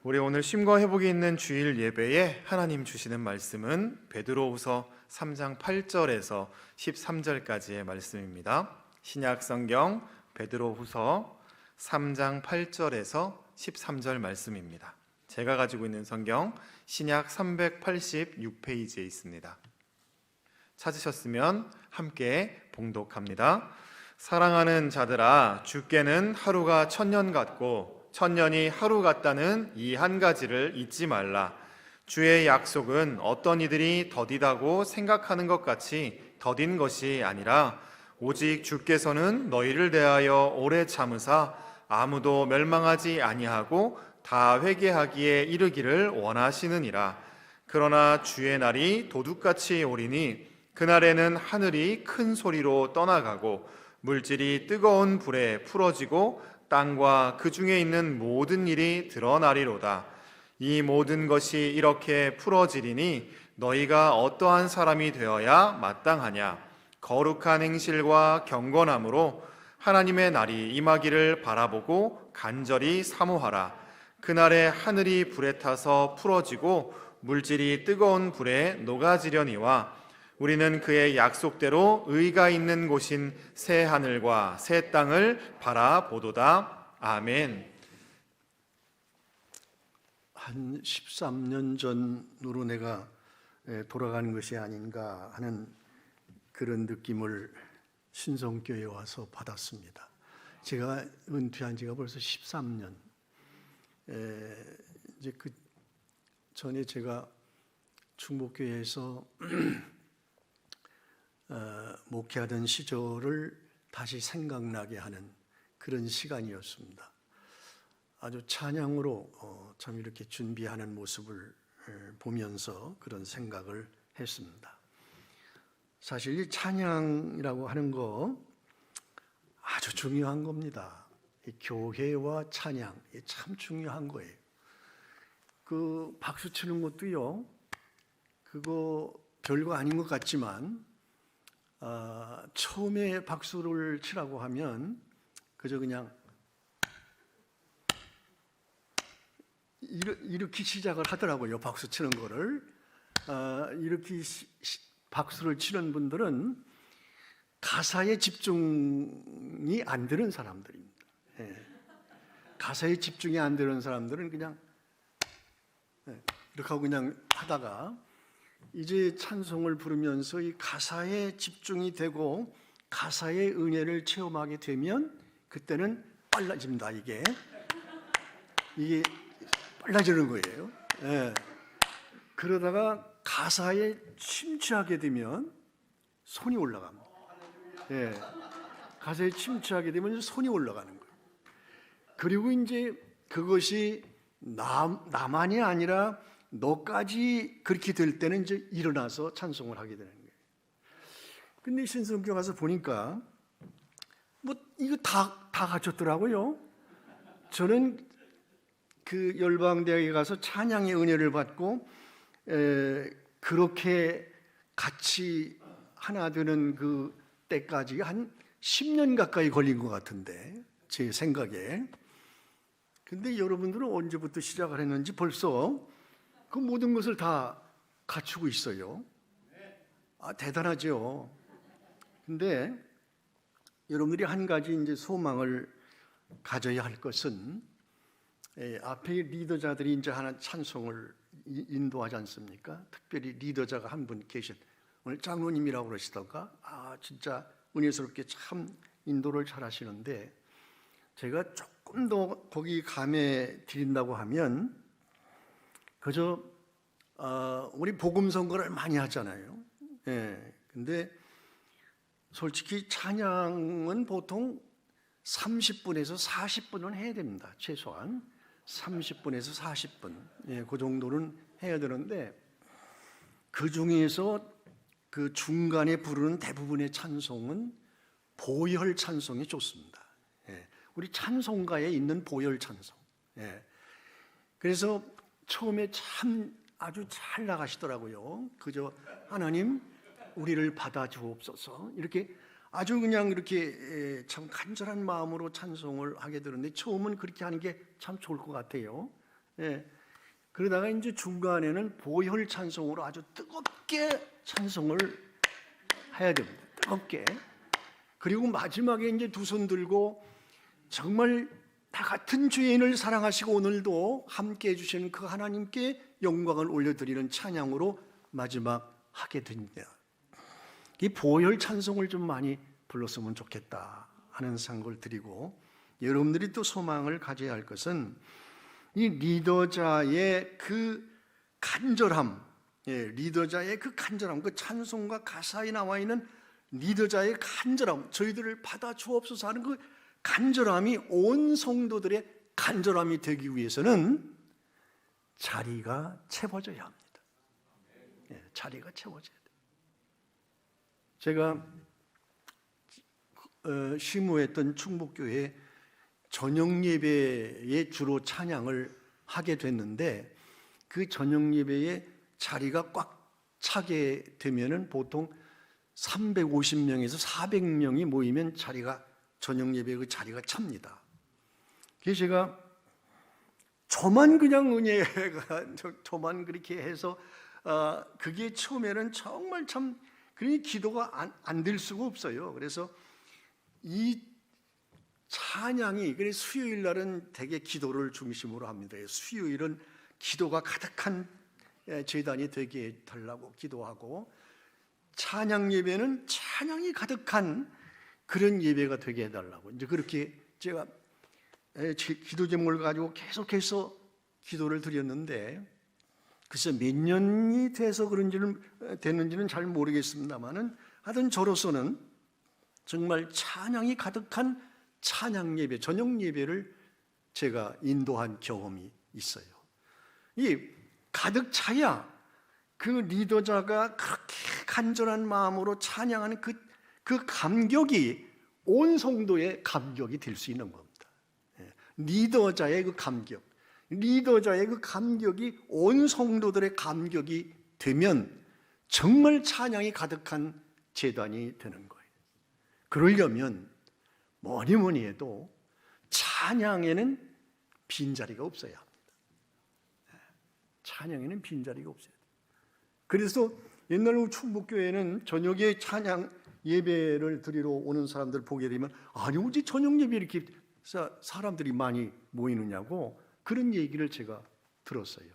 우리 오늘 쉼과 회복이 있는 주일 예배에 하나님 주시는 말씀은 베드로후서 3장 8절에서 13절까지의 말씀입니다. 신약 성경 베드로후서 3장 8절에서 13절 말씀입니다. 제가 가지고 있는 성경 신약 386페이지에 있습니다. 찾으셨으면 함께 봉독합니다. 사랑하는 자들아, 주께는 하루가 천년 같고 천년이 하루 같다는 이 한 가지를 잊지 말라. 주의 약속은 어떤 이들이 더디다고 생각하는 것 같이 더딘 것이 아니라 오직 주께서는 너희를 대하여 오래 참으사 아무도 멸망하지 아니하고 다 회개하기에 이르기를 원하시느니라. 그러나 주의 날이 도둑같이 오리니 그날에는 하늘이 큰 소리로 떠나가고 물질이 뜨거운 불에 풀어지고 땅과 그 중에 있는 모든 일이 드러나리로다. 이 모든 것이 이렇게 풀어지리니 너희가 어떠한 사람이 되어야 마땅하냐? 거룩한 행실과 경건함으로 하나님의 날이 임하기를 바라보고 간절히 사모하라. 그날에 하늘이 불에 타서 풀어지고 물질이 뜨거운 불에 녹아지려니와 우리는 그의 약속대로 의가 있는 곳인 새 하늘과 새 땅을 바라보도다. 아멘. 한 13년 전으로 내가 돌아가는 것이 아닌가 하는 그런 느낌을 신성교회에 와서 받았습니다. 제가 은퇴한 지가 벌써 13년. 이제 그 전에 제가 충북교회에서 목회하던 시절을 다시 생각나게 하는 그런 시간이었습니다. 아주 찬양으로 참 이렇게 준비하는 모습을 보면서 그런 생각을 했습니다. 사실 이 찬양이라고 하는 거 아주 중요한 겁니다. 이 교회와 찬양 참 중요한 거예요. 그 박수 치는 것도요, 그거 별거 아닌 것 같지만 처음에 박수를 치라고 하면 그저 그냥 이렇게 시작을 하더라고요. 박수 치는 거를 이렇게 박수를 치는 분들은 가사에 집중이 안 되는 사람들입니다. 가사에 집중이 안 되는 사람들은 그냥 이렇게 하고 그냥 하다가 이제 찬송을 부르면서 이 가사에 집중이 되고 가사의 은혜를 체험하게 되면 그때는 빨라집니다. 이게 빨라지는 거예요. 그러다가 가사에 침투하게 되면 손이 올라갑니다. 가사에 침투하게 되면 손이 올라가는 거예요. 그리고 이제 그것이 나만이 아니라 너까지 그렇게 될 때는 이제 일어나서 찬송을 하게 되는 거예요. 근데 신성교회 가서 보니까 뭐 이거 다 갖췄더라고요. 저는 그 열방대학에 가서 찬양의 은혜를 받고 그렇게 같이 하나 되는 그 때까지 한 10년 가까이 걸린 것 같은데 제 생각에. 근데 여러분들은 언제부터 시작을 했는지 벌써 그 모든 것을 다 갖추고 있어요. 대단하죠. 근데 여러분들이 한 가지 이제 소망을 가져야 할 것은 앞에 리더자들이 이제 하나 찬송을 인도하지 않습니까? 특별히 리더자가 한 분 계신 오늘 장로님이라고 그러시던가 진짜 은혜스럽게 참 인도를 잘 하시는데 제가 조금 더 거기 감해 드린다고 하면 그저 우리 복음 선거를 많이 하잖아요. 근데 솔직히 찬양은 보통 30분에서 40분은 해야 됩니다. 최소한 30분에서 40분. 그 정도는 해야 되는데 그 중에서 그 중간에 부르는 대부분의 찬송은 보혈 찬송이 좋습니다. 우리 찬송가에 있는 보혈 찬송. 그래서 처음에 참 아주 잘 나가시더라고요. 그저 하나님 우리를 받아 주옵소서 이렇게 아주 그냥 이렇게 참 간절한 마음으로 찬송을 하게 되는데 처음은 그렇게 하는 게 참 좋을 것 같아요. 예. 그러다가 이제 중간에는 보혈 찬송으로 아주 뜨겁게 찬송을 해야 됩니다. 뜨겁게. 그리고 마지막에 이제 두 손 들고 정말 다 같은 죄인을 사랑하시고 오늘도 함께 해주시는 그 하나님께 영광을 올려드리는 찬양으로 마지막 하게 됩니다. 이 보혈 찬송을 좀 많이 불렀으면 좋겠다 하는 생각을 드리고, 여러분들이 또 소망을 가져야 할 것은 이 리더자의 그 간절함, 리더자의 그 간절함, 그 찬송가 가사에 나와 있는 리더자의 간절함, 저희들을 받아 주옵소서 하는 그 간절함이 온 성도들의 간절함이 되기 위해서는 자리가 채워져야 합니다. 자리가 채워져야 돼요. 제가 심우했던 충북교회 저녁 예배에 주로 찬양을 하게 됐는데, 그 저녁 예배에 자리가 꽉 차게 되면은 보통 350명에서 400명이 모이면 자리가, 저녁 예배 그 자리가 찹니다. 그래서 제가 저만 그냥 은혜가 저만 그렇게 해서 그게 처음에는 정말 참 그러니 기도가 안 될 수가 없어요. 그래서 이 찬양이, 그래서 수요일 날은 대개 기도를 중심으로 합니다. 수요일은 기도가 가득한 제단이 되게 해달라고 기도하고, 찬양 예배는 찬양이 가득한 그런 예배가 되게 해달라고, 이제 그렇게 제가 제 기도 제목을 가지고 계속해서 기도를 드렸는데, 글쎄 몇 년이 돼서 됐는지는 잘 모르겠습니다만은, 하여튼 저로서는 정말 찬양이 가득한 찬양 예배, 저녁 예배를 제가 인도한 경험이 있어요. 이 가득 차야 그 리더자가 그렇게 간절한 마음으로 찬양하는 그 감격이 온 성도의 감격이 될 수 있는 겁니다. 리더자의 그 감격, 리더자의 그 감격이 온 성도들의 감격이 되면 정말 찬양이 가득한 제단이 되는 거예요. 그러려면 뭐니 해도 찬양에는 빈자리가 없어야 합니다. 찬양에는 빈자리가 없어야 돼요. 그래서 옛날 충북교회는 저녁에 찬양 예배를 드리러 오는 사람들 보게 되면, 아니 어제 저녁 예배 이렇게 사람들이 많이 모이느냐고 그런 얘기를 제가 들었어요.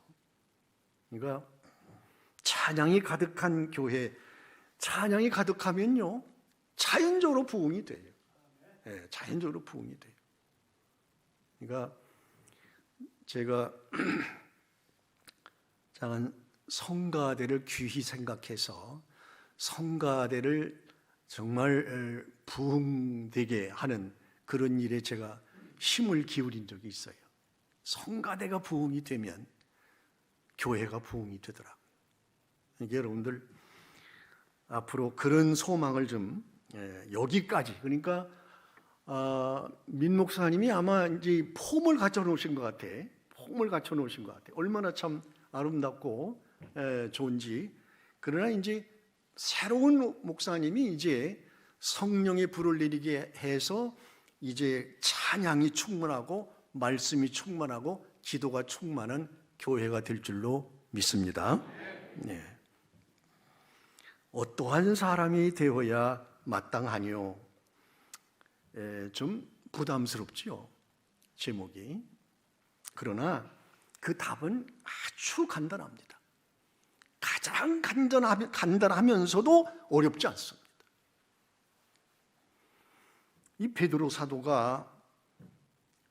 그러니까 찬양이 가득한 교회, 찬양이 가득하면요 자연적으로 부흥이 돼요. 자연적으로 부흥이 돼요. 그러니까 제가 작은 성가대를 귀히 생각해서 성가대를 정말 부흥되게 하는 그런 일에 제가 힘을 기울인 적이 있어요. 성가대가 부흥이 되면 교회가 부흥이 되더라고요. 그러니까 여러분들 앞으로 그런 소망을 좀 여기까지, 그러니까 민 목사님이 아마 이제 폼을 갖춰 놓으신 것 같아. 폼을 갖춰 놓으신 것 같아. 얼마나 참 아름답고 좋은지. 그러나 이제 새로운 목사님이 이제 성령의 불을 내리게 해서 이제 찬양이 충만하고 말씀이 충만하고 기도가 충만한 교회가 될 줄로 믿습니다. 네. 어떠한 사람이 되어야 마땅하뇨? 좀 부담스럽지요, 제목이. 그러나 그 답은 아주 간단합니다. 가장 간단하면서도 어렵지 않습니다. 이 베드로 사도가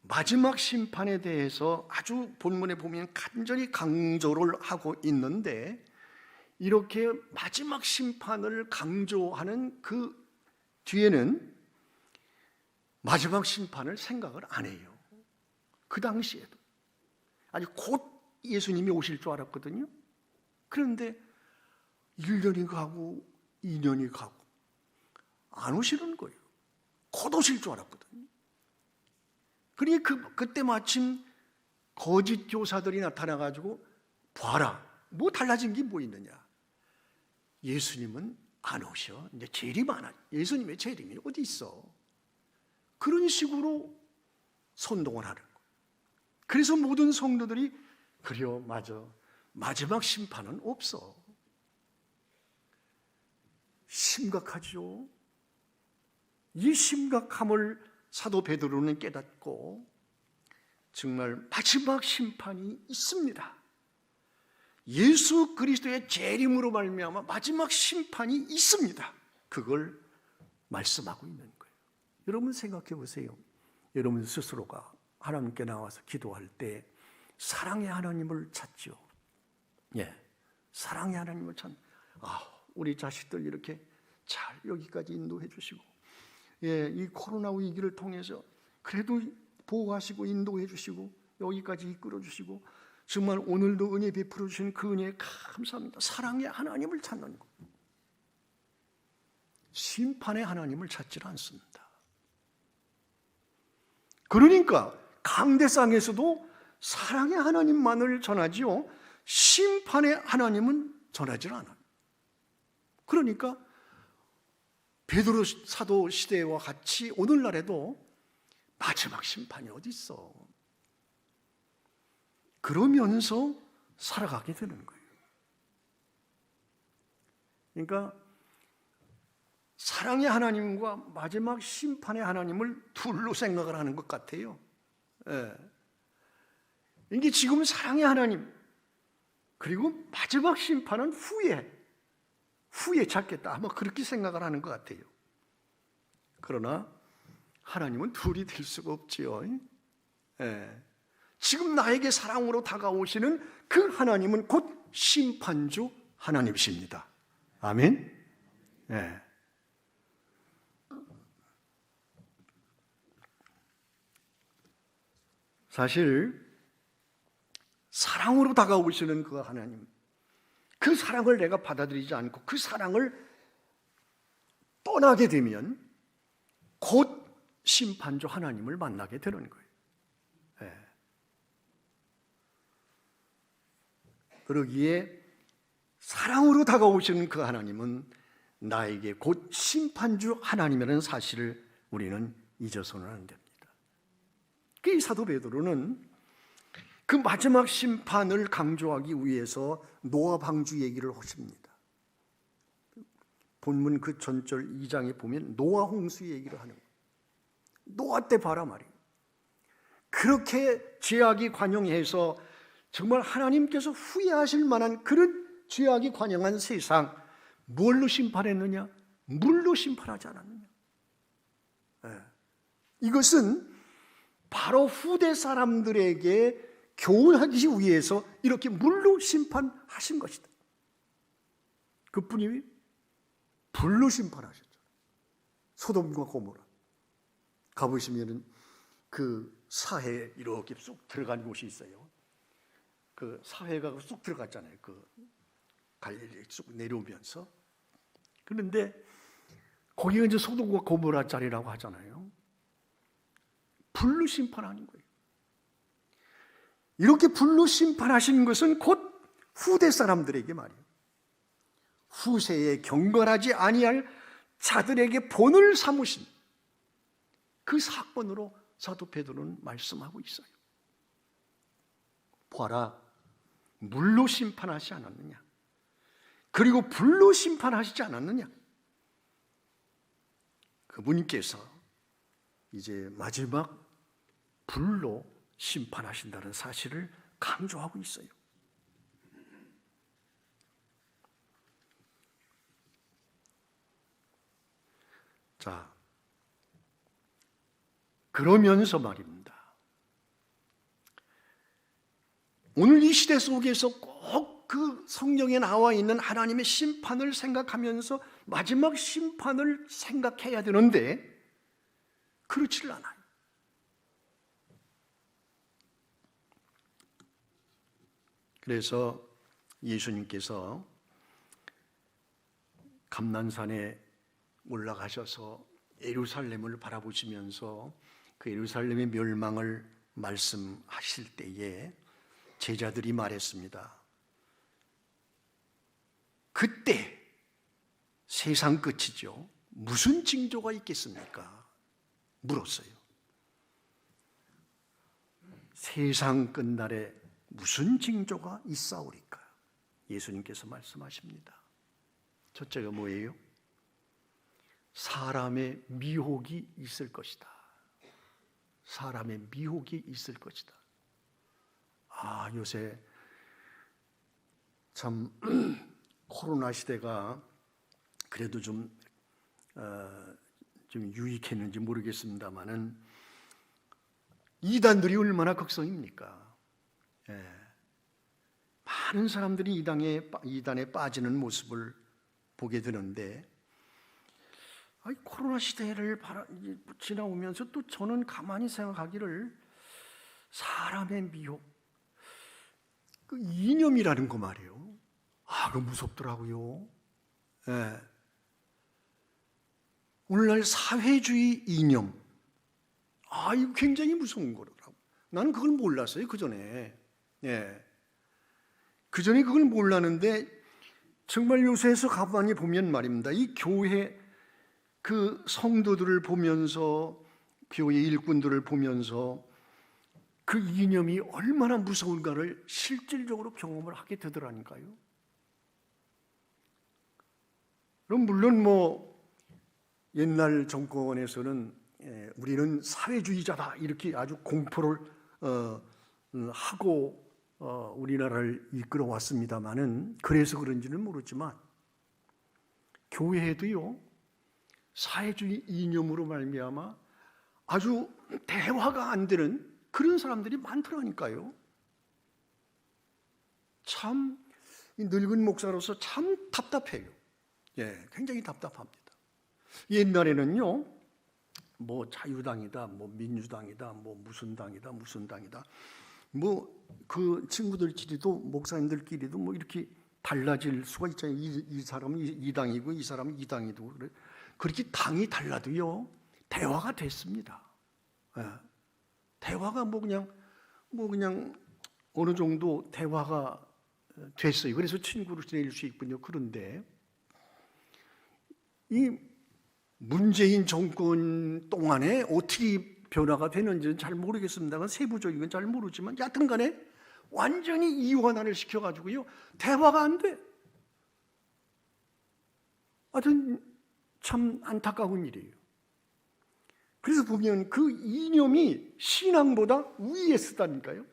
마지막 심판에 대해서 아주 본문에 보면 간절히 강조를 하고 있는데, 이렇게 마지막 심판을 강조하는 그 뒤에는 마지막 심판을 생각을 안 해요. 그 당시에도 아니 곧 예수님이 오실 줄 알았거든요. 그런데 1년이 가고 2년이 가고 안 오시는 거예요. 곧 오실 줄 알았거든요. 그러니 그때 마침 거짓 교사들이 나타나가지고, 봐라, 뭐 달라진 게 뭐 있느냐? 예수님은 안 오셔. 이제 재림 안 하죠. 예수님의 재림이 어디 있어? 그런 식으로 선동을 하는 거예요. 그래서 모든 성도들이 그래요, 맞아. 마지막 심판은 없어. 심각하죠. 이 심각함을 사도 베드로는 깨닫고 정말 마지막 심판이 있습니다. 예수 그리스도의 재림으로 말미암아 마지막 심판이 있습니다. 그걸 말씀하고 있는 거예요. 여러분 생각해 보세요. 여러분 스스로가 하나님께 나와서 기도할 때 사랑의 하나님을 찾죠. 예, 사랑의 하나님을 찾는. 우리 자식들 이렇게 잘 여기까지 인도해 주시고, 예, 이 코로나 위기를 통해서 그래도 보호하시고 인도해 주시고 여기까지 이끌어 주시고 정말 오늘도 은혜 베풀어 주신 그 은혜에 감사합니다. 사랑의 하나님을 찾는 것. 심판의 하나님을 찾지 않습니다. 그러니까 강대상에서도 사랑의 하나님만을 전하지요. 심판의 하나님은 전하지 않아요. 그러니까 베드로 사도 시대와 같이 오늘날에도 마지막 심판이 어디 있어? 그러면서 살아가게 되는 거예요. 그러니까 사랑의 하나님과 마지막 심판의 하나님을 둘로 생각을 하는 것 같아요. 예. 이게 지금 사랑의 하나님, 그리고 마지막 심판은 후에 찾겠다. 아마 그렇게 생각을 하는 것 같아요. 그러나 하나님은 둘이 될 수가 없지요. 예. 지금 나에게 사랑으로 다가오시는 그 하나님은 곧 심판주 하나님이십니다. 아멘. 예. 사실 사랑으로 다가오시는 그 하나님, 그 사랑을 내가 받아들이지 않고 그 사랑을 떠나게 되면 곧 심판주 하나님을 만나게 되는 거예요. 예. 그러기에 사랑으로 다가오시는 그 하나님은 나에게 곧 심판주 하나님이라는 사실을 우리는 잊어서는 안 됩니다. 그 사도 베드로는 그 마지막 심판을 강조하기 위해서 노아 방주 얘기를 하십니다. 본문 그 전절 2장에 보면 노아 홍수 얘기를 하는 거예요. 노아 때 봐라 말이에요. 그렇게 죄악이 관영해서 정말 하나님께서 후회하실 만한 그런 죄악이 관영한 세상, 뭘로 심판했느냐? 물로 심판하지 않았느냐? 네. 이것은 바로 후대 사람들에게 교훈하기 위해서 이렇게 물로 심판하신 것이다. 그뿐이 불로 심판하셨죠. 소돔과 고모라 가보시면은 그 사해에 이렇게 쑥 들어간 곳이 있어요. 그 사해가 쑥 들어갔잖아요. 그 갈릴리 쑥 내려오면서. 그런데 거기가 이제 소돔과 고모라 자리라고 하잖아요. 불로 심판하는 거예요. 이렇게 불로 심판하신 것은 곧 후대 사람들에게 말이에요. 후세에 경건하지 아니할 자들에게 본을 삼으신 그 사건으로 사도 베드로는 말씀하고 있어요. 보아라, 물로 심판하지 않았느냐? 그리고 불로 심판하시지 않았느냐? 그분께서 이제 마지막 불로 심판하신다는 사실을 강조하고 있어요. 자, 그러면서 말입니다. 오늘 이 시대 속에서 꼭 그 성경에 나와 있는 하나님의 심판을 생각하면서 마지막 심판을 생각해야 되는데 그렇지를 않아요. 그래서 예수님께서 감난산에 올라가셔서 예루살렘을 바라보시면서 그 예루살렘의 멸망을 말씀하실 때에 제자들이 말했습니다. 그때 세상 끝이죠. 무슨 징조가 있겠습니까? 물었어요. 세상 끝날에 무슨 징조가 있사오리까? 예수님께서 말씀하십니다. 첫째가 뭐예요? 사람의 미혹이 있을 것이다. 사람의 미혹이 있을 것이다. 요새 참 코로나 시대가 그래도 좀 유익했는지 모르겠습니다만은 이단들이 얼마나 극성입니까? 많은 사람들이 이단에 빠지는 모습을 보게 되는데, 코로나 시대를 지나오면서 또 저는 가만히 생각하기를, 사람의 미혹, 그 이념이라는 거 말이에요. 그거 무섭더라고요. 오늘날 사회주의 이념, 이거 굉장히 무서운 거라고. 나는 그걸 몰랐어요, 그 전에. 그 전에 그걸 몰랐는데, 정말 요새에서 가만히 보면 말입니다. 이 교회 그 성도들을 보면서, 교회 일꾼들을 보면서 그 이념이 얼마나 무서운가를 실질적으로 경험을 하게 되더라니까요. 그럼 물론 옛날 정권에서는 우리는 사회주의자다 이렇게 아주 공포를 하고 우리나라를 이끌어 왔습니다만은, 그래서 그런지는 모르지만 교회에도요, 사회주의 이념으로 말미암아 아주 대화가 안 되는 그런 사람들이 많더라니까요. 참 늙은 목사로서 참 답답해요. 굉장히 답답합니다. 옛날에는요, 자유당이다, 민주당이다, 무슨 당이다, 그 친구들끼리도, 목사님들끼리도 이렇게 달라질 수가 있잖아요. 이 사람은 이 당이고 이 사람은 이 당이고. 그렇게 당이 달라도요, 대화가 됐습니다. 대화가 그냥 어느 정도 대화가 됐어요. 그래서 친구로 지낼 수 있군요. 그런데 이 문재인 정권 동안에 어떻게 변화가 되는지는 잘 모르겠습니다만, 세부적인 건 잘 모르지만, 여하튼 간에 완전히 이완화를 시켜가지고요, 대화가 안 돼. 하여튼 참 안타까운 일이에요. 그래서 보면 그 이념이 신앙보다 위에 쓰다니까요.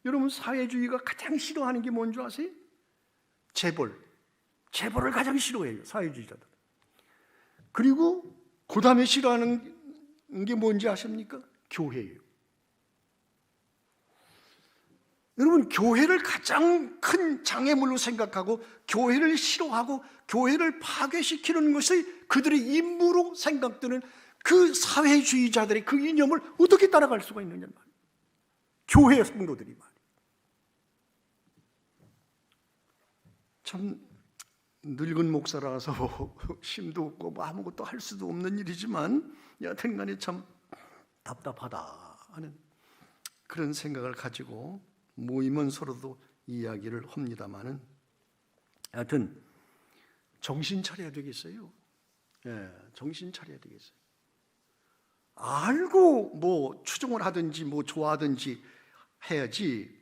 여러분, 사회주의가 가장 싫어하는 게 뭔지 아세요? 재벌을 가장 싫어해요, 사회주의자들. 그리고 그 다음에 싫어하는 게 뭔지 아십니까? 교회예요. 여러분, 교회를 가장 큰 장애물로 생각하고 교회를 싫어하고 교회를 파괴시키는 것이 그들의 임무로 생각되는 그 사회주의자들의 그 이념을 어떻게 따라갈 수가 있느냐 말이에요. 교회 성도들이 말이에요. 참 늙은 목사라서 힘도 없고 아무것도 할 수도 없는 일이지만, 여하튼 간에 참 답답하다 하는 그런 생각을 가지고 모이면 서로도 이야기를 합니다마는, 하여튼 정신 차려야 되겠어요. 정신 차려야 되겠어요. 알고 추종을 하든지 좋아하든지 해야지.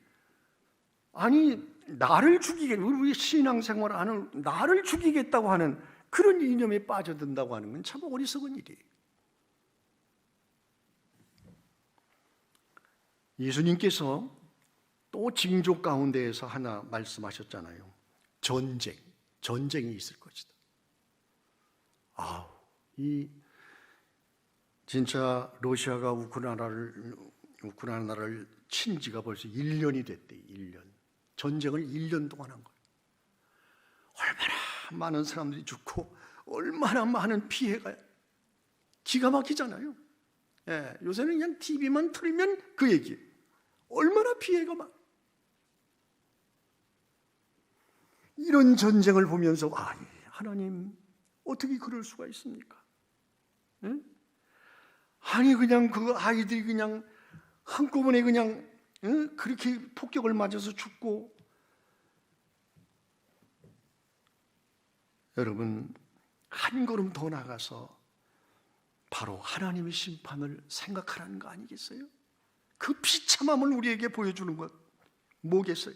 아니, 나를 우리 신앙생활을 하는 나를 죽이겠다고 하는 그런 이념에 빠져든다고 하는 건 참 어리석은 일이에요. 예수님께서 또 징조 가운데에서 하나 말씀하셨잖아요. 전쟁이 있을 것이다. 진짜 러시아가 우크라이나를 친 지가 벌써 1년이 됐대. 1년. 전쟁을 1년 동안 한 거예요. 얼마나 많은 사람들이 죽고 얼마나 많은 피해가, 기가 막히잖아요. 요새는 그냥 TV만 틀면 그 얘기예요. 얼마나 피해가 많아. 이런 전쟁을 보면서 하나님 어떻게 그럴 수가 있습니까? 아니, 그냥 그 아이들이 그냥 한꺼번에 그냥 그렇게 폭격을 맞아서 죽고. 여러분, 한 걸음 더 나가서 바로 하나님의 심판을 생각하라는 거 아니겠어요? 그 비참함을 우리에게 보여주는 것, 뭐겠어요?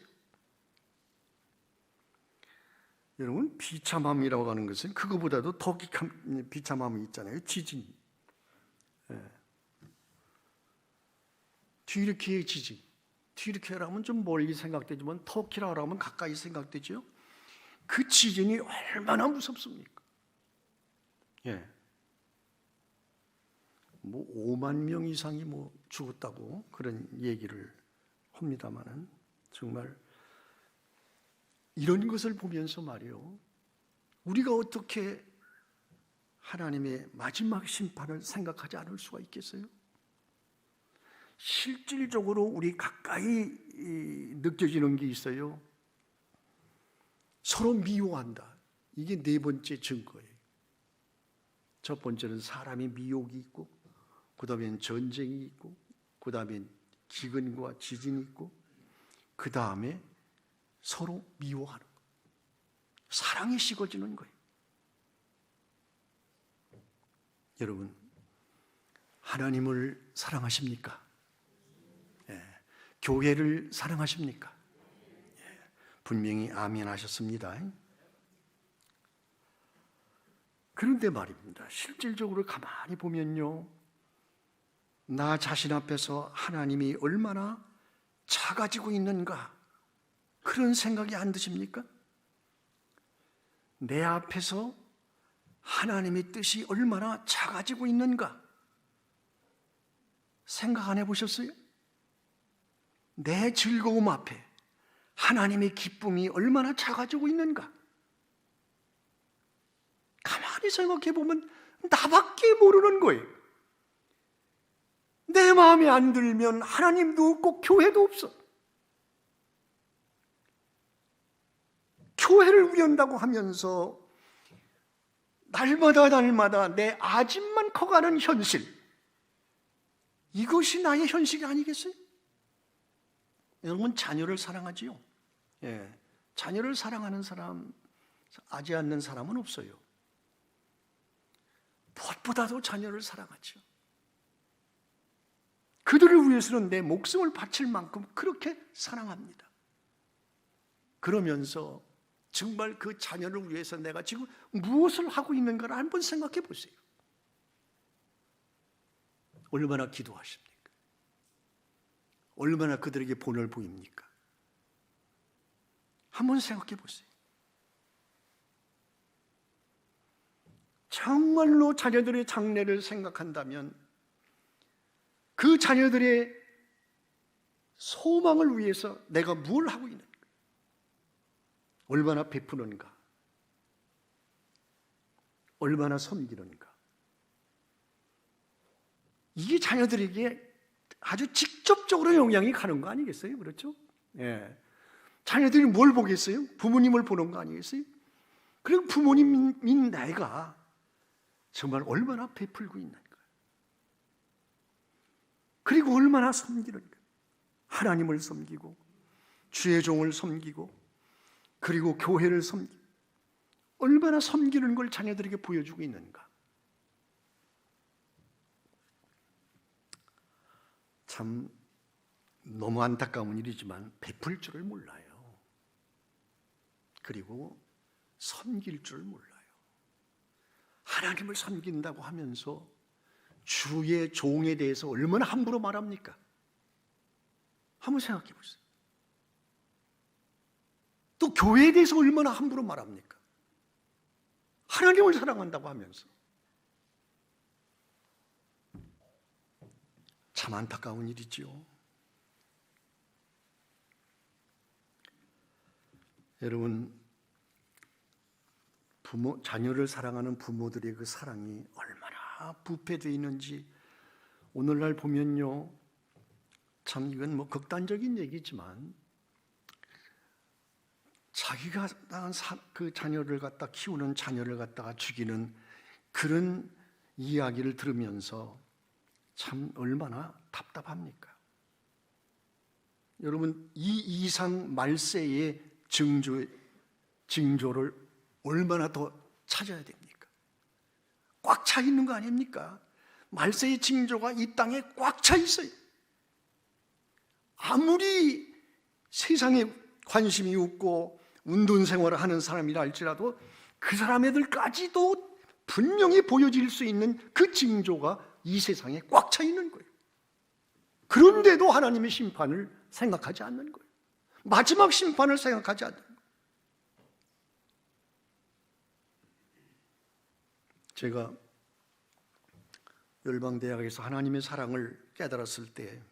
여러분, 비참함이라고 하는 것은 그거보다도 더 비참함이 있잖아요. 지진. 튀르키예 지진. 튀르키예라면 좀 멀리 생각되지만 터키라고 하면 가까이 생각되죠. 그 지진이 얼마나 무섭습니까? 예. 뭐 5만 명 이상이 뭐 죽었다고 그런 얘기를 합니다만은 정말 이런 것을 보면서 말이요, 우리가 어떻게 하나님의 마지막 심판을 생각하지 않을 수가 있겠어요? 실질적으로 우리 가까이 느껴지는 게 있어요. 서로 미워한다. 이게 네 번째 증거예요. 첫 번째는 사람의 미혹이 있고, 그 다음엔 전쟁이 있고, 그 다음엔 기근과 지진이 있고, 그 다음에 서로 미워하는 것. 사랑이 식어지는 거예요. 여러분, 하나님을 사랑하십니까? 예. 교회를 사랑하십니까? 예. 분명히 아멘 하셨습니다. 그런데 말입니다. 실질적으로 가만히 보면요, 나 자신 앞에서 하나님이 얼마나 작아지고 있는가, 그런 생각이 안 드십니까? 내 앞에서 하나님의 뜻이 얼마나 작아지고 있는가 생각 안 해보셨어요? 내 즐거움 앞에 하나님의 기쁨이 얼마나 작아지고 있는가? 가만히 생각해 보면 나밖에 모르는 거예요. 내 마음에 안 들면 하나님도 없고 교회도 없어. 교회를 위한다고 하면서 날마다 내 아집만 커가는 현실, 이것이 나의 현실이 아니겠어요? 여러분, 자녀를 사랑하지요? 예, 자녀를 사랑하는 사람, 아지 않는 사람은 없어요. 무엇보다도 자녀를 사랑하죠. 그들을 위해서는 내 목숨을 바칠 만큼 그렇게 사랑합니다. 그러면서 정말 그 자녀를 위해서 내가 지금 무엇을 하고 있는가를 한번 생각해 보세요. 얼마나 기도하십니까? 얼마나 그들에게 본을 보입니까? 한번 생각해 보세요. 정말로 자녀들의 장래를 생각한다면 그 자녀들의 소망을 위해서 내가 뭘 하고 있는가? 얼마나 베푸는가? 얼마나 섬기는가? 이게 자녀들에게 아주 직접적으로 영향이 가는 거 아니겠어요? 그렇죠? 예. 자녀들이 뭘 보겠어요? 부모님을 보는 거 아니겠어요? 그리고 부모님인 내가 정말 얼마나 베풀고 있는가? 그리고 얼마나 섬기는가? 하나님을 섬기고 주의 종을 섬기고 그리고 교회를 섬기고 얼마나 섬기는 걸 자녀들에게 보여주고 있는가? 참 너무 안타까운 일이지만 베풀 줄을 몰라요. 그리고 섬길 줄 몰라요. 하나님을 섬긴다고 하면서 주의 종에 대해서 얼마나 함부로 말합니까? 한번 생각해 보세요. 또 교회에 대해서 얼마나 함부로 말합니까? 하나님을 사랑한다고 하면서. 참 안타까운 일이지요. 여러분, 자녀를 사랑하는 부모들의 그 사랑이 얼마나 부패되어 있는지 오늘날 보면요, 참 이건 뭐 극단적인 얘기지만 자기가 낳은 그 자녀를 갖다 키우는 자녀를 갖다가 죽이는 그런 이야기를 들으면서 참 얼마나 답답합니까? 여러분, 이 이상 말세의 징조를 얼마나 더 찾아야 됩니까? 꽉 차 있는 거 아닙니까? 말세의 징조가 이 땅에 꽉 차 있어요. 아무리 세상에 관심이 없고 운동생활을 하는 사람이라 할지라도 그 사람들까지도 분명히 보여질 수 있는 그 징조가 이 세상에 꽉 차 있는 거예요. 그런데도 하나님의 심판을 생각하지 않는 거예요. 마지막 심판을 생각하지 않는 거예요. 제가 열방대학에서 하나님의 사랑을 깨달았을 때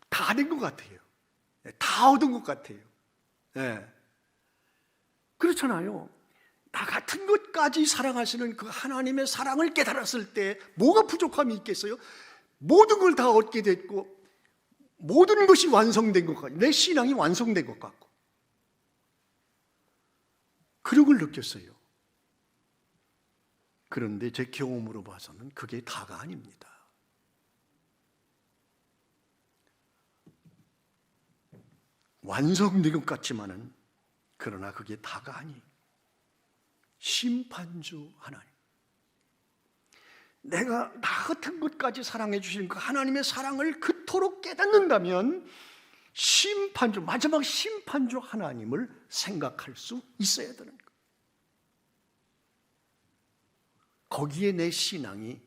다 된 것 같아요. 다 얻은 것 같아요. 네. 그렇잖아요. 나 같은 것까지 사랑하시는 그 하나님의 사랑을 깨달았을 때 뭐가 부족함이 있겠어요? 모든 걸 다 얻게 됐고 모든 것이 완성된 것 같고 내 신앙이 완성된 것 같고 그런 걸 느꼈어요. 그런데 제 경험으로 봐서는 그게 다가 아닙니다. 완성된 것 같지만은 그러나 그게 다가 아니에요. 심판주 하나님, 내가 나 같은 것까지 사랑해 주신 그 하나님의 사랑을 그토록 깨닫는다면 심판주, 마지막 심판주 하나님을 생각할 수 있어야 되는 거예요. 거기에 내 신앙이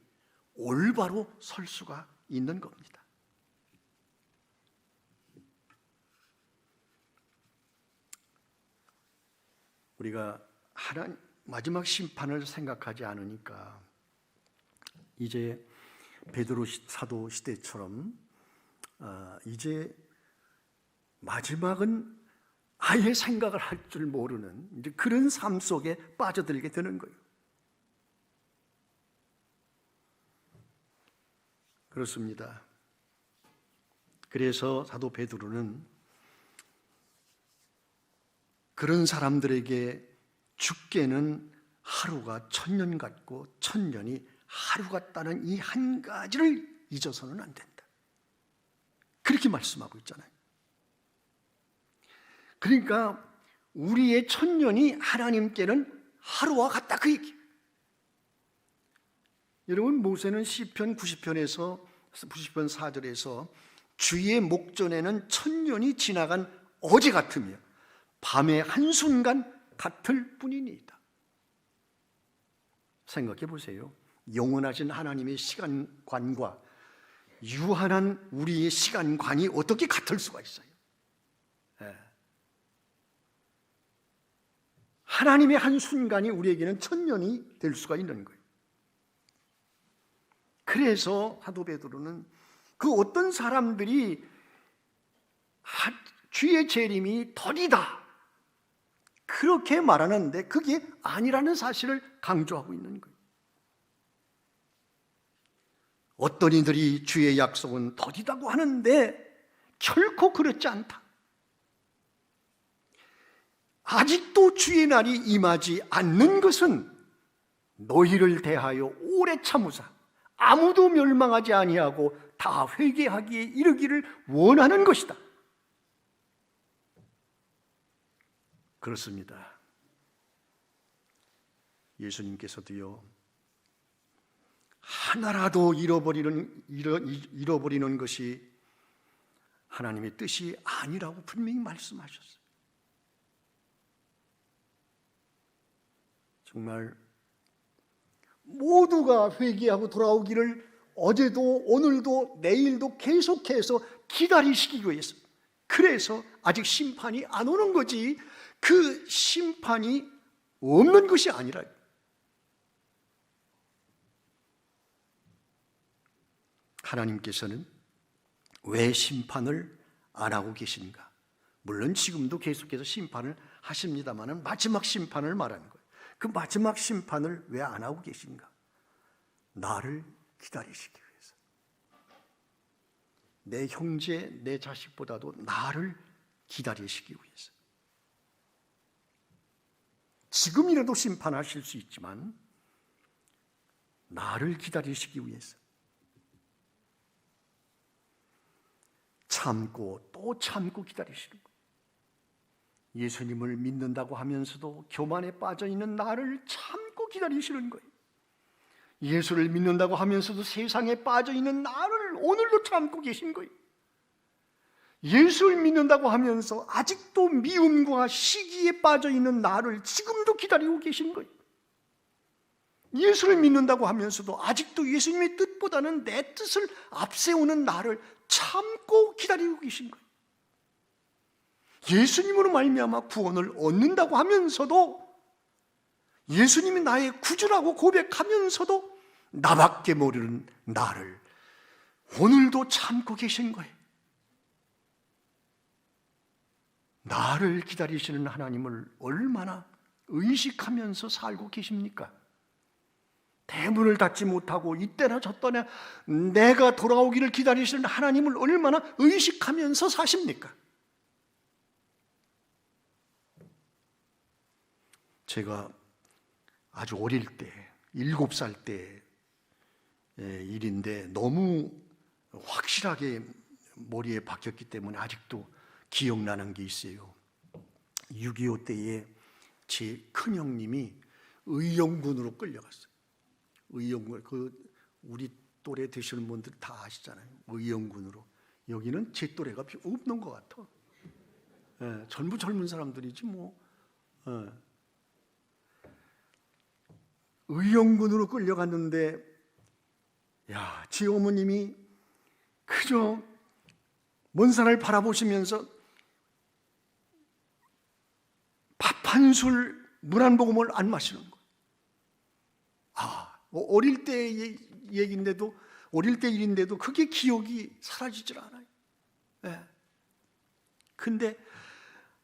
올바로 설 수가 있는 겁니다. 우리가 마지막 심판을 생각하지 않으니까 이제 베드로 사도 시대처럼 이제 마지막은 아예 생각을 할 줄 모르는 이제 그런 삶 속에 빠져들게 되는 거예요. 그렇습니다. 그래서 사도 베드로는 그런 사람들에게 죽게는 하루가 천년 같고 천년이 하루 같다는 이 한 가지를 잊어서는 안 된다. 그렇게 말씀하고 있잖아요. 그러니까 우리의 천년이 하나님께는 하루와 같다 그 얘기. 여러분 모세는 시편 90편 4절에서 주의 목전에는 천년이 지나간 어제 같으며 밤의 한순간 같을 뿐이니이다. 생각해 보세요. 영원하신 하나님의 시간관과 유한한 우리의 시간관이 어떻게 같을 수가 있어요? 하나님의 한순간이 우리에게는 천년이 될 수가 있는 거예요. 그래서 사도 베드로는 그 어떤 사람들이 주의 재림이 덜이다 그렇게 말하는데 그게 아니라는 사실을 강조하고 있는 거예요. 어떤 이들이 주의 약속은 더디다고 하는데 결코 그렇지 않다. 아직도 주의 날이 임하지 않는 것은 너희를 대하여 오래 참으사 아무도 멸망하지 아니하고 다 회개하기에 이르기를 원하는 것이다. 그렇습니다. 예수님께서도요, 하나라도 잃어버리는 것이 하나님의 뜻이 아니라고 분명히 말씀하셨어요. 정말 모두가 회개하고 돌아오기를 어제도 오늘도 내일도 계속해서 기다리시기 위해서, 그래서 아직 심판이 안 오는 거지 그 심판이 없는 것이 아니라, 하나님께서는 왜 심판을 안 하고 계신가? 물론 지금도 계속해서 심판을 하십니다만 마지막 심판을 말하는 거예요. 그 마지막 심판을 왜 안 하고 계신가? 나를 기다리시기 위해서. 내 형제, 내 자식보다도 나를 기다리시기 위해서. 지금이라도 심판하실 수 있지만 나를 기다리시기 위해서. 참고 또 참고 기다리시는 거예요. 예수님을 믿는다고 하면서도 교만에 빠져있는 나를 참고 기다리시는 거예요. 예수를 믿는다고 하면서도 세상에 빠져있는 나를 오늘도 참고 계신 거예요. 예수를 믿는다고 하면서 아직도 미움과 시기에 빠져 있는 나를 지금도 기다리고 계신 거예요. 예수를 믿는다고 하면서도 아직도 예수님의 뜻보다는 내 뜻을 앞세우는 나를 참고 기다리고 계신 거예요. 예수님으로 말미암아 구원을 얻는다고 하면서도, 예수님이 나의 구주라고 고백하면서도 나밖에 모르는 나를 오늘도 참고 계신 거예요. 나를 기다리시는 하나님을 얼마나 의식하면서 살고 계십니까? 대문을 닫지 못하고 이때나 저때나 내가 돌아오기를 기다리시는 하나님을 얼마나 의식하면서 사십니까? 제가 아주 어릴 때, 7살 때 일인데 너무 확실하게 머리에 박혔기 때문에 아직도 기억나는 게 있어요. 6.25 때에 제 큰형님이 의용군으로 끌려갔어요. 의용군, 우리 또래 되시는 분들 다 아시잖아요. 의용군으로. 여기는 제 또래가 없는 것 같아. 전부 젊은 사람들이지 뭐. 의용군으로 끌려갔는데, 야, 제 어머님이 그저 먼 산을 바라보시면서 밥 한 술, 물 한 모금을 안 마시는 거예요. 어릴 때의 얘기인데도, 어릴 때 일인데도 그게 기억이 사라지질 않아요. 근데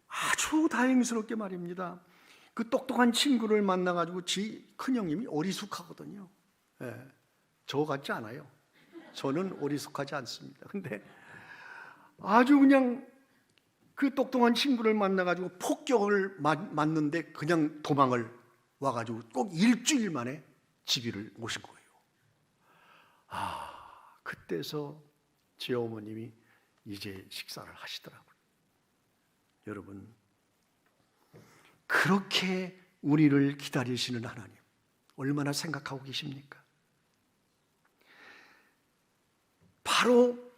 아주 다행스럽게 말입니다. 그 똑똑한 친구를 만나가지고 제 큰형님이 어리숙하거든요. 저 같지 않아요. 저는 어리숙하지 않습니다. 근데 아주 그냥 그 똑똑한 친구를 만나가지고 폭격을 맞는데 그냥 도망을 와가지고 꼭 일주일 만에 집위를 오신 거예요. 그때서 제 어머님이 이제 식사를 하시더라고요. 여러분, 그렇게 우리를 기다리시는 하나님 얼마나 생각하고 계십니까? 바로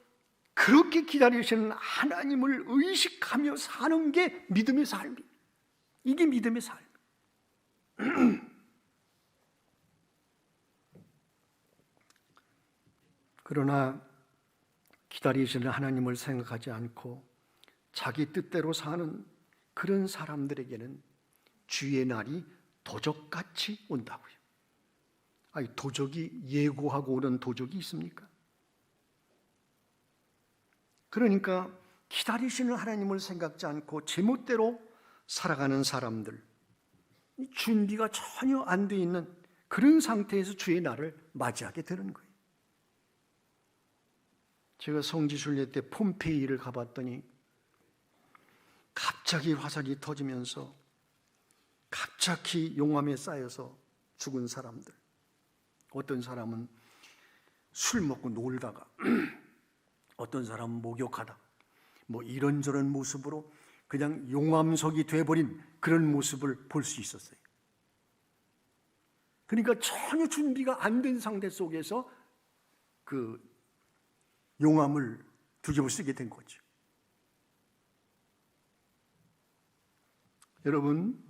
그렇게 기다리시는 하나님을 의식하며 사는 게 믿음의 삶이에요. 이게 믿음의 삶이에요. 그러나 기다리시는 하나님을 생각하지 않고 자기 뜻대로 사는 그런 사람들에게는 주의 날이 도적같이 온다고요. 도적이 예고하고 오는 도적이 있습니까? 그러니까 기다리시는 하나님을 생각지 않고 제멋대로 살아가는 사람들, 준비가 전혀 안 돼 있는 그런 상태에서 주의 날을 맞이하게 되는 거예요. 제가 성지순례 때 폼페이를 가봤더니 갑자기 화살이 터지면서 갑자기 용암에 쌓여서 죽은 사람들, 어떤 사람은 술 먹고 놀다가 어떤 사람은 목욕하다, 뭐 이런저런 모습으로 그냥 용암석이 돼버린 그런 모습을 볼 수 있었어요. 그러니까 전혀 준비가 안 된 상태 속에서 그 용암을 두겹을 쓰게 된 거죠. 여러분,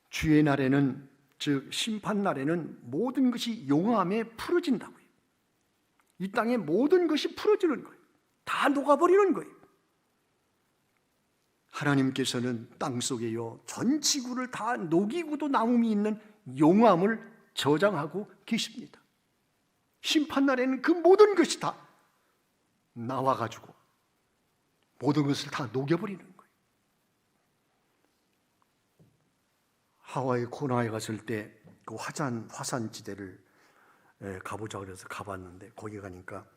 주의 날에는, 즉 심판 날에는 모든 것이 용암에 풀어진다고요. 이 땅의 모든 것이 풀어지는 거예요. 다 녹아버리는 거예요. 하나님께서는 땅속에요, 전 지구를 다 녹이고도 남음이 있는 용암을 저장하고 계십니다. 심판날에는 그 모든 것이 다 나와가지고 모든 것을 다 녹여버리는 거예요. 하와이 코나에 갔을 때 그 화산지대를 가보자 그래서 가봤는데, 거기 가니까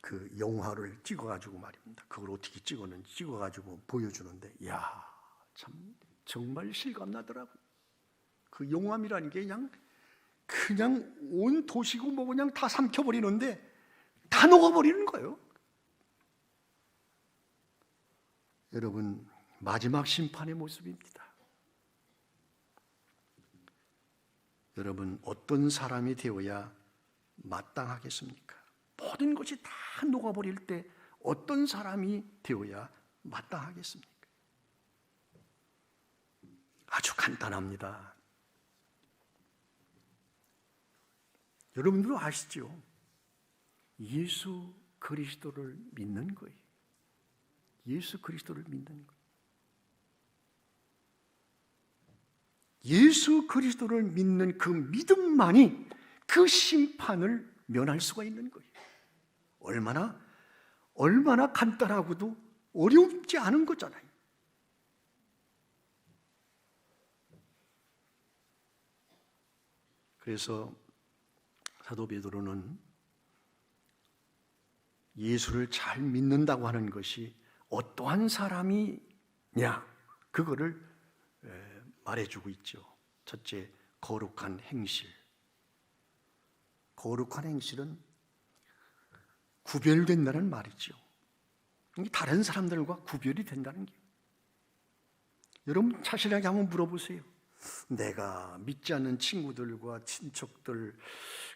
그 영화를 찍어가지고 말입니다. 그걸 어떻게 찍었는지 찍어가지고 보여주는데, 이야, 참 정말 실감나더라고요. 그 용암이라는 게 그냥 온 도시고 뭐 그냥 다 삼켜버리는데 다 녹아버리는 거예요. 여러분, 마지막 심판의 모습입니다. 여러분, 어떤 사람이 되어야 마땅하겠습니까? 모든 것이 다 녹아버릴 때 어떤 사람이 되어야 마땅하겠습니까? 아주 간단합니다. 여러분들은 아시죠? 예수 그리스도를 믿는 거예요. 예수 그리스도를 믿는 거예요. 예수 그리스도를 믿는 그 믿음만이 그 심판을 면할 수가 있는 거예요. 얼마나 간단하고도 어렵지 않은 거잖아요. 그래서 사도 베드로는 예수를 잘 믿는다고 하는 것이 어떠한 사람이냐, 그거를 말해주고 있죠. 첫째, 거룩한 행실. 거룩한 행실은 구별된다는 말이죠. 다른 사람들과 구별이 된다는 게. 여러분 자신에게 한번 물어보세요. 내가 믿지 않는 친구들과 친척들,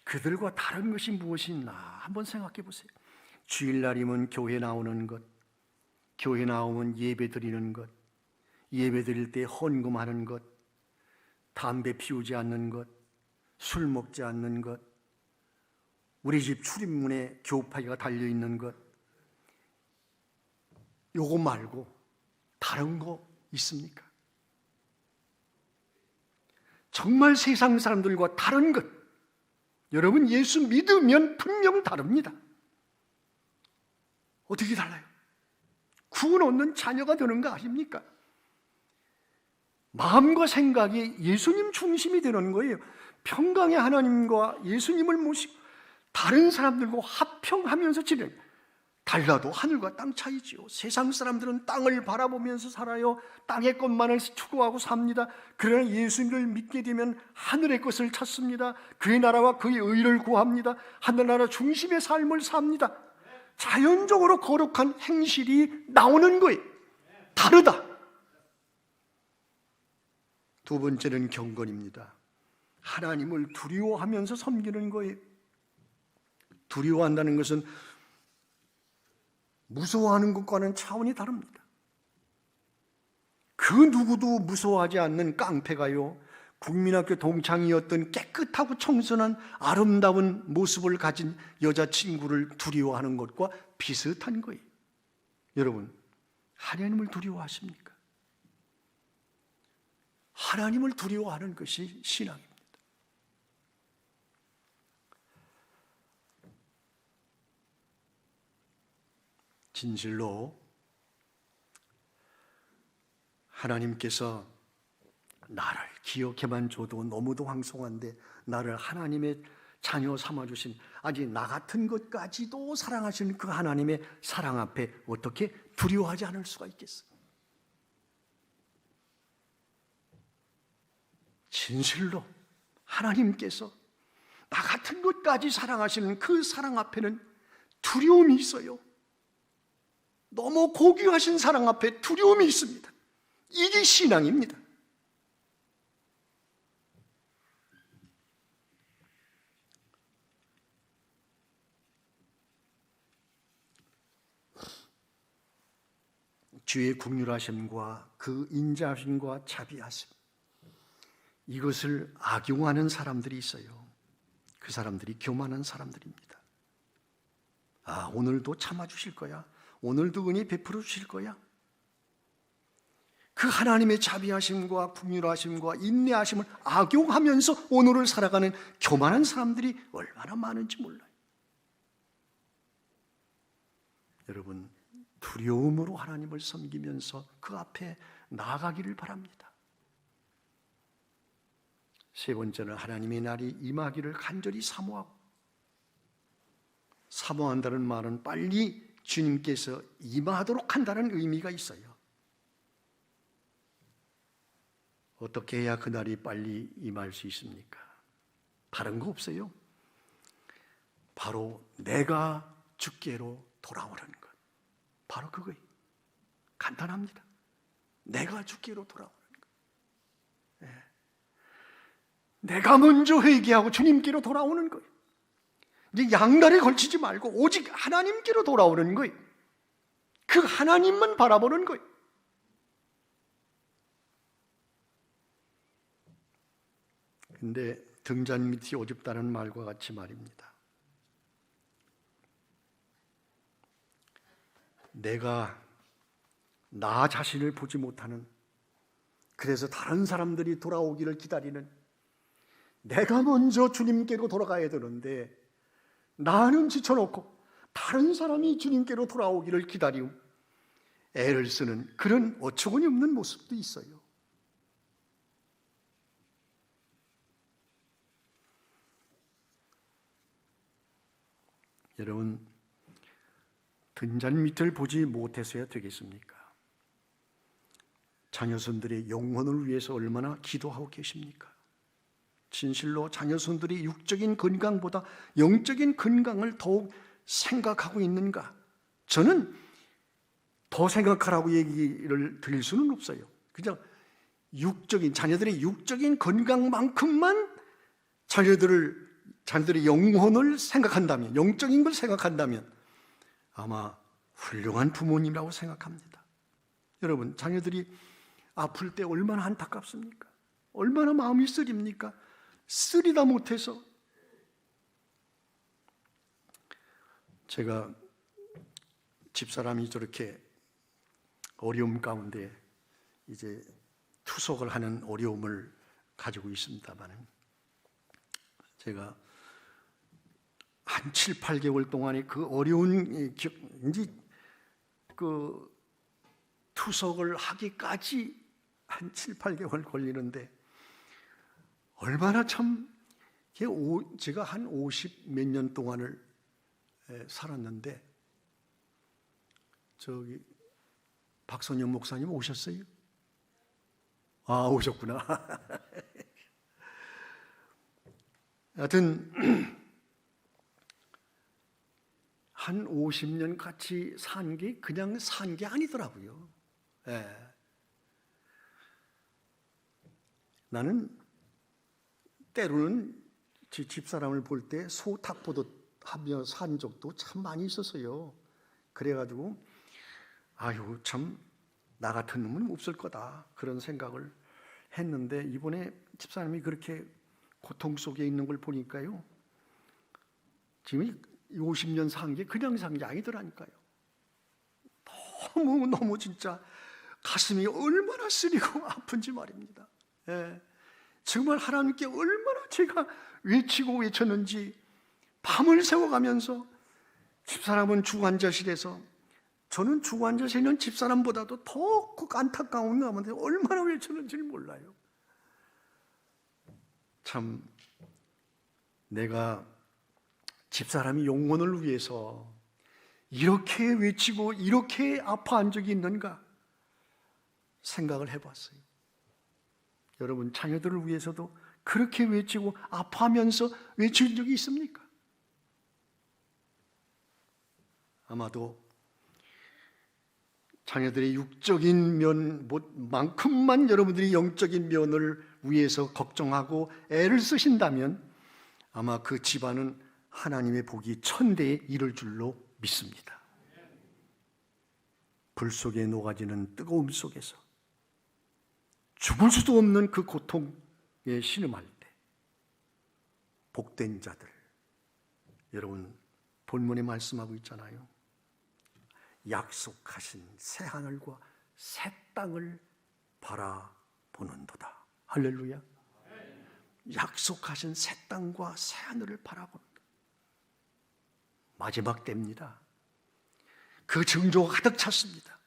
그들과 다른 것이 무엇이 있나 한번 생각해 보세요. 주일날이면 교회 나오는 것, 교회 나오면 예배 드리는 것, 예배 드릴 때 헌금하는 것, 담배 피우지 않는 것, 술 먹지 않는 것, 우리 집 출입문에 교파기가 달려있는 것, 요거 말고 다른 거 있습니까? 정말 세상 사람들과 다른 것, 여러분 예수 믿으면 분명 다릅니다. 어떻게 달라요? 구원 얻는 자녀가 되는 거 아십니까? 마음과 생각이 예수님 중심이 되는 거예요. 평강의 하나님과 예수님을 모시고 다른 사람들과 합평하면서 지내는, 달라도 하늘과 땅 차이지요. 세상 사람들은 땅을 바라보면서 살아요. 땅의 것만을 추구하고 삽니다. 그러나 예수님을 믿게 되면 하늘의 것을 찾습니다. 그의 나라와 그의 의를 구합니다. 하늘나라 중심의 삶을 삽니다. 자연적으로 거룩한 행실이 나오는 거예요. 다르다. 두 번째는 경건입니다. 하나님을 두려워하면서 섬기는 거예요. 두려워한다는 것은 무서워하는 것과는 차원이 다릅니다. 그 누구도 무서워하지 않는 깡패가요, 국민학교 동창이었던 깨끗하고 청순한 아름다운 모습을 가진 여자친구를 두려워하는 것과 비슷한 거예요. 여러분, 하나님을 두려워하십니까? 하나님을 두려워하는 것이 신앙입니다. 진실로 하나님께서 나를 기억해만 줘도 너무도 황송한데 나를 하나님의 자녀 삼아주신, 아직 나 같은 것까지도 사랑하시는 그 하나님의 사랑 앞에 어떻게 두려워하지 않을 수가 있겠어요? 진실로 하나님께서 나 같은 것까지 사랑하시는 그 사랑 앞에는 두려움이 있어요. 너무 고귀하신 사랑 앞에 두려움이 있습니다. 이게 신앙입니다. 주의 긍휼하심과 그 인자하심과 자비하심, 이것을 악용하는 사람들이 있어요. 그 사람들이 교만한 사람들입니다. 아, 오늘도 참아주실 거야. 오늘도 은혜 베풀어 주실 거야. 그 하나님의 자비하심과 긍휼하심과 인내하심을 악용하면서 오늘을 살아가는 교만한 사람들이 얼마나 많은지 몰라요. 여러분, 두려움으로 하나님을 섬기면서 그 앞에 나아가기를 바랍니다. 세 번째는 하나님의 날이 임하기를 간절히 사모하고, 사모한다는 말은 빨리 주님께서 임하도록 한다는 의미가 있어요. 어떻게 해야 그날이 빨리 임할 수 있습니까? 다른 거 없어요. 바로 내가 주께로 돌아오는 것, 바로 그거예요. 간단합니다. 내가 주께로 돌아오는 것. 네. 내가 먼저 회개하고 주님께로 돌아오는 거예요. 이제 양날에 걸치지 말고 오직 하나님께로 돌아오는 거예요. 그 하나님만 바라보는 거예요. 근데 등잔 밑이 어둡다는 말과 같이 말입니다. 내가 나 자신을 보지 못하는, 그래서 다른 사람들이 돌아오기를 기다리는, 내가 먼저 주님께로 돌아가야 되는데 나는 지쳐놓고 다른 사람이 주님께로 돌아오기를 기다리고 애를 쓰는 그런 어처구니 없는 모습도 있어요. 여러분, 등잔 밑을 보지 못해서야 되겠습니까? 자녀손들의 영혼을 위해서 얼마나 기도하고 계십니까? 진실로 자녀손들이 육적인 건강보다 영적인 건강을 더욱 생각하고 있는가? 저는 더 생각하라고 얘기를 드릴 수는 없어요. 그냥 자녀들의 육적인 건강만큼만 자녀들의 영혼을 생각한다면, 영적인 걸 생각한다면 아마 훌륭한 부모님이라고 생각합니다. 여러분, 자녀들이 아플 때 얼마나 안타깝습니까? 얼마나 마음이 쓰립니까? 쓰리다 못해서. 제가 집사람이 저렇게 어려움 가운데 이제 투석을 하는 어려움을 가지고 있습니다만, 제가 한 7, 8개월 동안에 그 어려운 그 투석을 하기까지 한 7, 8개월 걸리는데, 얼마나 참, 제가 한 50 몇 년 동안을 살았는데, 저기 박선영 목사님 오셨어요? 아, 오셨구나. 하여튼 한 50년 같이 산 게 그냥 산 게 아니더라고요. 나는 때로는 제 집사람을 볼 때 소탁 보듯 하며 산 적도 참 많이 있었어요. 그래가지고 아유, 참 나 같은 놈은 없을 거다, 그런 생각을 했는데, 이번에 집사람이 그렇게 고통 속에 있는 걸 보니까요, 지금 50년 산 게 그냥 산 게 아니더라니까요. 너무 진짜 가슴이 얼마나 쓰리고 아픈지 말입니다. 정말 하나님께 얼마나 제가 외쳤는지, 밤을 새워가면서, 집사람은 중환자실에서, 저는 중환자실에 있는 집사람보다도 더 안타까운 가운데 얼마나 외쳤는지를 몰라요. 참, 내가 집사람이 영혼을 위해서 이렇게 외치고 이렇게 아파한 적이 있는가 생각을 해봤어요. 여러분, 자녀들을 위해서도 그렇게 외치고 아파하면서 외친 적이 있습니까? 아마도 자녀들의 육적인 면만큼만 여러분들이 영적인 면을 위해서 걱정하고 애를 쓰신다면 아마 그 집안은 하나님의 복이 천대에 이를 줄로 믿습니다. 불 속에 녹아지는 뜨거움 속에서 죽을 수도 없는 그 고통에 신음할 때 복된 자들, 여러분 본문에 말씀하고 있잖아요. 약속하신 새 하늘과 새 땅을 바라보는도다. 할렐루야. 약속하신 새 땅과 새 하늘을 바라본다. 마지막 때입니다. 그 증조가 가득 찼습니다.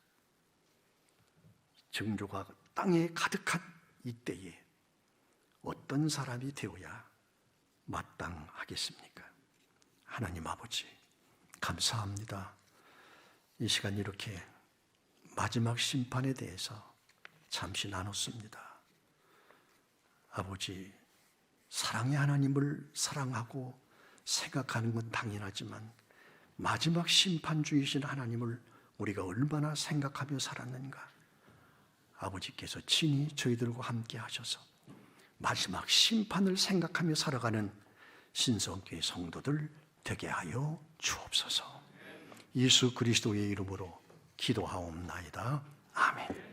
증조가 땅에 가득한 이때에 어떤 사람이 되어야 마땅하겠습니까? 하나님 아버지, 감사합니다. 이 시간 이렇게 마지막 심판에 대해서 잠시 나눴습니다. 아버지, 사랑의 하나님을 사랑하고 생각하는 건 당연하지만 마지막 심판주이신 하나님을 우리가 얼마나 생각하며 살았는가. 아버지께서 친히 저희들과 함께 하셔서 마지막 심판을 생각하며 살아가는 신성교회 성도들 되게 하여 주옵소서. 예수 그리스도의 이름으로 기도하옵나이다. 아멘.